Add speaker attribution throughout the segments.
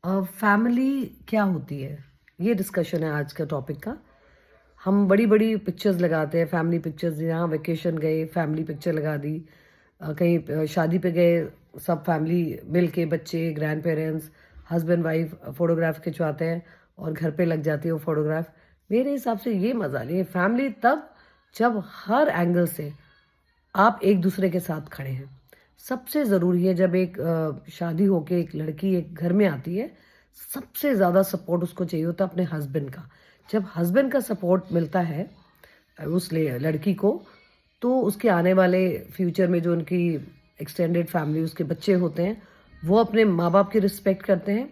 Speaker 1: Family क्या होती है, ये डिस्कशन है आज का टॉपिक का। हम बड़ी बड़ी पिक्चर्स लगाते हैं, फैमिली पिक्चर्स। यहाँ वेकेशन गए, फैमिली पिक्चर लगा दी। कहीं शादी पे गए, सब फैमिली मिल के, बच्चे, grand parents, husband wife photograph खिंचवाते हैं और घर पे लग जाती है वो फोटोग्राफ। मेरे हिसाब से ये मज़ा नहीं है। फैमिली तब जब हर एंगल से आप एक दूसरे के साथ खड़े हैं। सबसे ज़रूरी है जब एक शादी होके एक लड़की एक घर में आती है, सबसे ज़्यादा सपोर्ट उसको चाहिए होता है अपने हस्बैंड का। जब हस्बैंड का सपोर्ट मिलता है उस लड़की को, तो उसके आने वाले फ्यूचर में जो उनकी एक्सटेंडेड फैमिली, उसके बच्चे होते हैं, वो अपने माँ बाप की रिस्पेक्ट करते हैं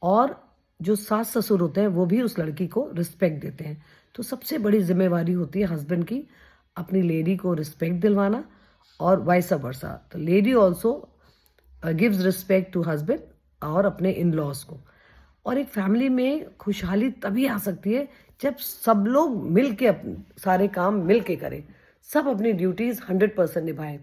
Speaker 1: और जो सास ससुर होते हैं वो भी उस लड़की को रिस्पेक्ट देते हैं। तो सबसे बड़ी जिम्मेवारी होती है हस्बैंड की, अपनी लेडी को रिस्पेक्ट दिलवाना और वाइस वर्सा। तो lady also gives respect to husband और अपने इन लॉज को। और एक फैमिली में खुशहाली तभी आ सकती है जब सब लोग मिल के सारे काम मिल के करें, सब अपनी ड्यूटीज़ 100% निभाएं।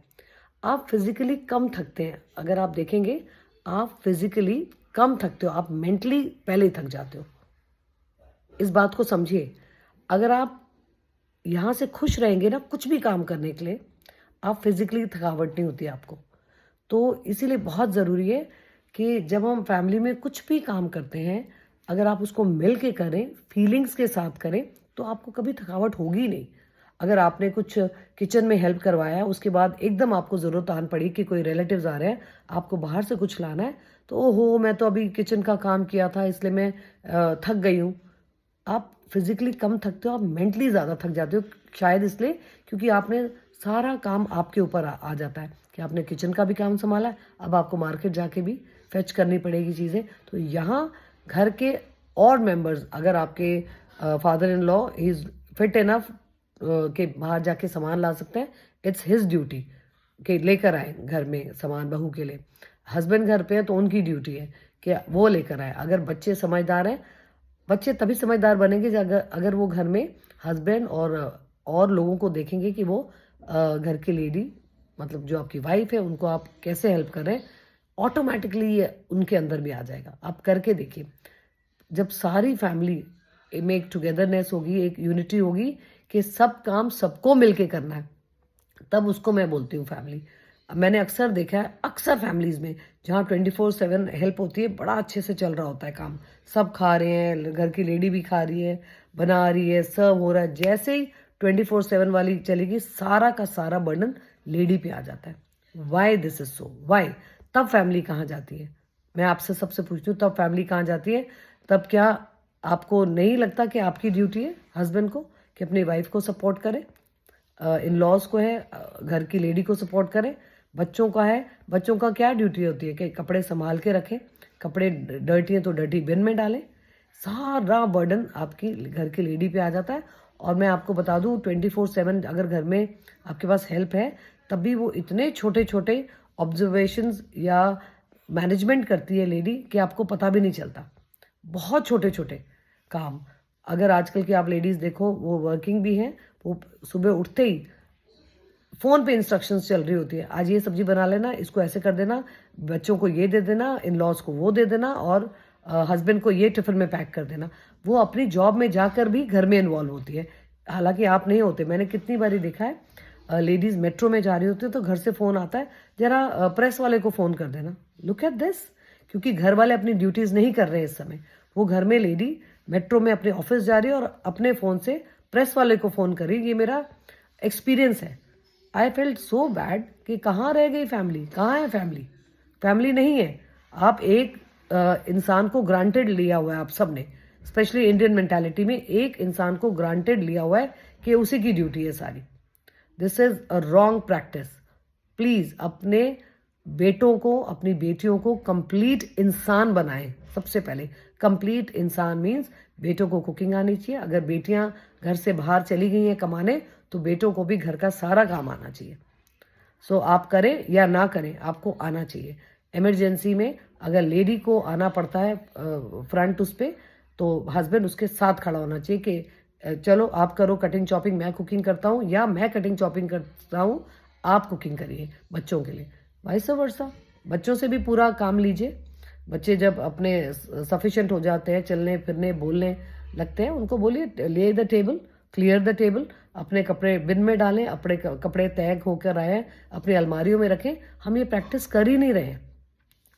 Speaker 1: आप फिजिकली कम थकते हैं, अगर आप देखेंगे आप फिजिकली कम थकते हो, आप मेंटली पहले ही थक जाते हो। इस बात को समझिए। अगर आप यहाँ से खुश रहेंगे ना कुछ भी काम करने के लिए, आप फिजिकली थकावट नहीं होती आपको। तो इसीलिए बहुत ज़रूरी है कि जब हम फैमिली में कुछ भी काम करते हैं, अगर आप उसको मिल के करें, फीलिंग्स के साथ करें, तो आपको कभी थकावट होगी ही नहीं। अगर आपने कुछ किचन में हेल्प करवाया, उसके बाद एकदम आपको ज़रूरत आन पड़ी कि कोई रिलेटिव्स आ रहे हैं, आपको बाहर से कुछ लाना है, तो ओहो मैं तो अभी किचन का काम किया था इसलिए मैं थक गई हूँ। आप फिजिकली कम थकते हो, आप मेंटली ज़्यादा थक जाते हो। शायद इसलिए क्योंकि आपने सारा काम आपके ऊपर आ जाता है कि आपने किचन का भी काम संभाला है, अब आपको मार्केट जाके भी फेच करनी पड़ेगी चीज़ें। तो यहाँ घर के और मेंबर्स, अगर आपके father in law is fit enough के बाहर जाके सामान ला सकते हैं, इट्स हिज ड्यूटी कि लेकर आए घर में सामान बहू के लिए। हस्बैंड घर पे है तो उनकी ड्यूटी है कि वो लेकर आए। अगर बच्चे समझदार हैं, बच्चे तभी समझदार बनेंगे अगर वो घर में हस्बैंड और लोगों को देखेंगे कि वो घर की लेडी, मतलब जो आपकी वाइफ है, उनको आप कैसे हेल्प कर रहे हैं, ऑटोमेटिकली ये उनके अंदर भी आ जाएगा। आप करके देखिए। जब सारी फैमिली में एक टुगेदरनेस होगी, एक यूनिटी होगी कि सब काम सबको मिलके करना है, तब उसको मैं बोलती हूँ फैमिली। मैंने अक्सर देखा है, अक्सर फैमिलीज़ में जहाँ 24/7 हेल्प होती है, बड़ा अच्छे से चल रहा होता है काम। सब खा रहे हैं, घर की लेडी भी खा रही है, बना रही है, सर्व हो रहा है। जैसे ही 24/7 वाली चलेगी, सारा का सारा बर्डन लेडी पे आ जाता है। Why this is so, why? तब फैमिली कहाँ जाती है? मैं आपसे सबसे पूछती हूँ, तब फैमिली कहाँ जाती है? तब क्या आपको नहीं लगता कि आपकी ड्यूटी है हस्बैंड को कि अपनी वाइफ को सपोर्ट करे, इन लॉज को है घर की लेडी को सपोर्ट करें, बच्चों का है, बच्चों का क्या ड्यूटी होती है कि कपड़े संभाल के रखें, कपड़े डर्टी हैं तो डर्टी बिन में डालें। सारा बर्डन आपकी घर की लेडी पे आ जाता है। और मैं आपको बता दूं, 24/7 अगर घर में आपके पास हेल्प है, तब भी वो इतने छोटे छोटे ऑब्जर्वेशंस या मैनेजमेंट करती है लेडी कि आपको पता भी नहीं चलता। बहुत छोटे छोटे काम। अगर आजकल की आप लेडीज़ देखो, वो वर्किंग भी हैं, वो सुबह उठते ही फ़ोन पे इंस्ट्रक्शंस चल रही होती है, आज ये सब्जी बना लेना, इसको ऐसे कर देना, बच्चों को ये दे देना, इन लॉज को वो दे देना और हस्बैंड को ये टिफ़िन में पैक कर देना। वो अपनी जॉब में जाकर भी घर में इन्वॉल्व होती है, हालांकि आप नहीं होते। मैंने कितनी बारी देखा है, लेडीज़ मेट्रो में जा रही होती है तो घर से फ़ोन आता है, ज़रा प्रेस वाले को फ़ोन कर देना। Look at this. क्योंकि घर वाले अपनी ड्यूटीज़ नहीं कर रहे हैं इस समय। वो घर में लेडी मेट्रो में अपने ऑफिस जा रही है और अपने फ़ोन से प्रेस वाले को फ़ोन कर रही है। ये मेरा एक्सपीरियंस है। आई फेल्ट सो बैड कि कहाँ रह गई फैमिली, कहाँ है फैमिली? फैमिली नहीं है। आप एक इंसान को ग्रांटेड लिया हुआ है आप सब ने, स्पेशली इंडियन मेंटालिटी में एक इंसान को ग्रांटेड लिया हुआ है कि उसी की ड्यूटी है सारी। This is a wrong practice. Please अपने बेटों को, अपनी बेटियों को कंप्लीट इंसान बनाएं। सबसे पहले कंप्लीट इंसान मीन्स बेटों को कुकिंग आनी चाहिए। अगर बेटियां घर से बाहर चली गई हैं कमाने, तो बेटों को भी घर का सारा काम आना चाहिए। सो आप करें या ना करें, आपको आना चाहिए। इमरजेंसी में अगर लेडी को आना पड़ता है फ्रंट उस पर, तो हस्बैंड उसके साथ खड़ा होना चाहिए कि चलो आप करो कटिंग चॉपिंग, मैं कुकिंग करता हूँ, या मैं कटिंग चॉपिंग करता हूँ, आप कुकिंग करिए बच्चों के लिए। वाइस वर्सा, बच्चों से भी पूरा काम लीजिए। बच्चे जब अपने सफिशिएंट हो जाते हैं, चलने फिरने बोलने लगते हैं, उनको बोलिए ले the table, clear the table, अपने कपड़े बिन में डालें, अपने कपड़े तय होकर आए हैं, अपनी अलमारियों में रखें। हम ये प्रैक्टिस कर ही नहीं रहे हैं।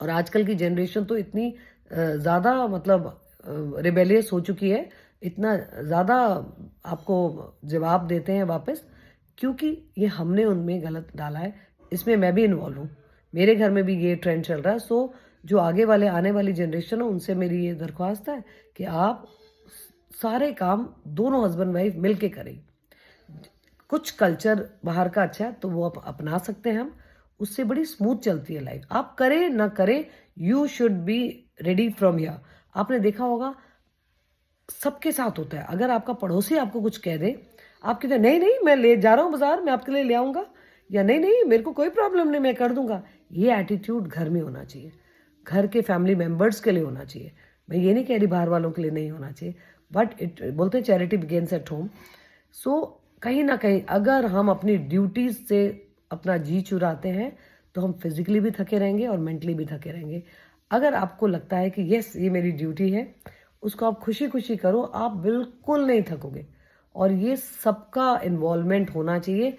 Speaker 1: और आजकल की जनरेशन तो इतनी ज़्यादा मतलब रिबेलियस हो चुकी है, इतना ज़्यादा आपको जवाब देते हैं वापस, क्योंकि ये हमने उनमें गलत डाला है। इसमें मैं भी इन्वॉल्व हूँ, मेरे घर में भी ये ट्रेंड चल रहा है। सो जो आगे वाले आने वाली जनरेशन है उनसे मेरी ये दरख्वास्त है कि आप सारे काम दोनों हस्बैंड वाइफ मिल के करें। कुछ कल्चर बाहर का अच्छा है तो वो आप अपना सकते हैं हम, उससे बड़ी स्मूथ चलती है लाइफ। आप करें ना करें, you should be ready from here. आपने देखा होगा सबके साथ होता है, अगर आपका पड़ोसी आपको कुछ कह दे, आप कहते हैं नहीं नहीं मैं ले जा रहा हूँ बाजार, मैं आपके लिए ले आऊँगा, या नहीं नहीं मेरे को कोई प्रॉब्लम नहीं मैं कर दूंगा। ये एटीट्यूड घर में होना चाहिए, घर के फैमिली मेम्बर्स के लिए होना चाहिए। मैं ये नहीं कह रही बाहर वालों के लिए नहीं होना चाहिए, बट इट बोलते हैं चैरिटी बिगिंस एट होम। सो कहीं ना कहीं अगर हम अपनी ड्यूटीज से अपना जी चुराते हैं तो हम फिजिकली भी थके रहेंगे और मेंटली भी थके रहेंगे। अगर आपको लगता है कि यस ये मेरी ड्यूटी है, उसको आप खुशी खुशी करो, आप बिल्कुल नहीं थकोगे। और ये सबका इन्वॉल्वमेंट होना चाहिए,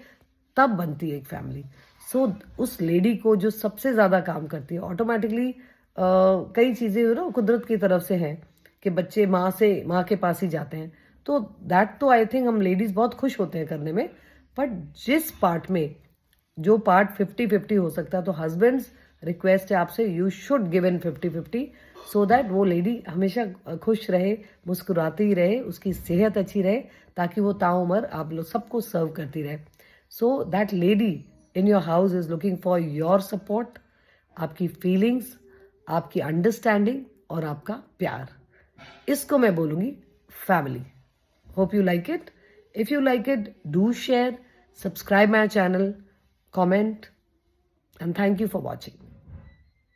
Speaker 1: तब बनती है एक फैमिली। सो उस लेडी को जो सबसे ज़्यादा काम करती है, ऑटोमेटिकली कई चीज़ें ना कुदरत की तरफ से हैं कि बच्चे माँ के पास ही जाते हैं, तो दैट तो आई थिंक हम लेडीज़ बहुत खुश होते हैं करने में। बट जिस पार्ट में जो पार्ट 50-50 हो सकता है, तो हस्बैंड्स रिक्वेस्ट है आपसे, you should give in 50-50, so that वो लेडी हमेशा खुश रहे, मुस्कुराती रहे, उसकी सेहत अच्छी रहे, ताकि वो ताउम्र आप लोग सबको सर्व करती रहे। So that lady in your house is looking for your support, आपकी फीलिंग्स, आपकी अंडरस्टैंडिंग और आपका प्यार। इसको मैं बोलूँगी family. Hope you like it. If you like it, do share, subscribe my channel, comment, and thank you for watching.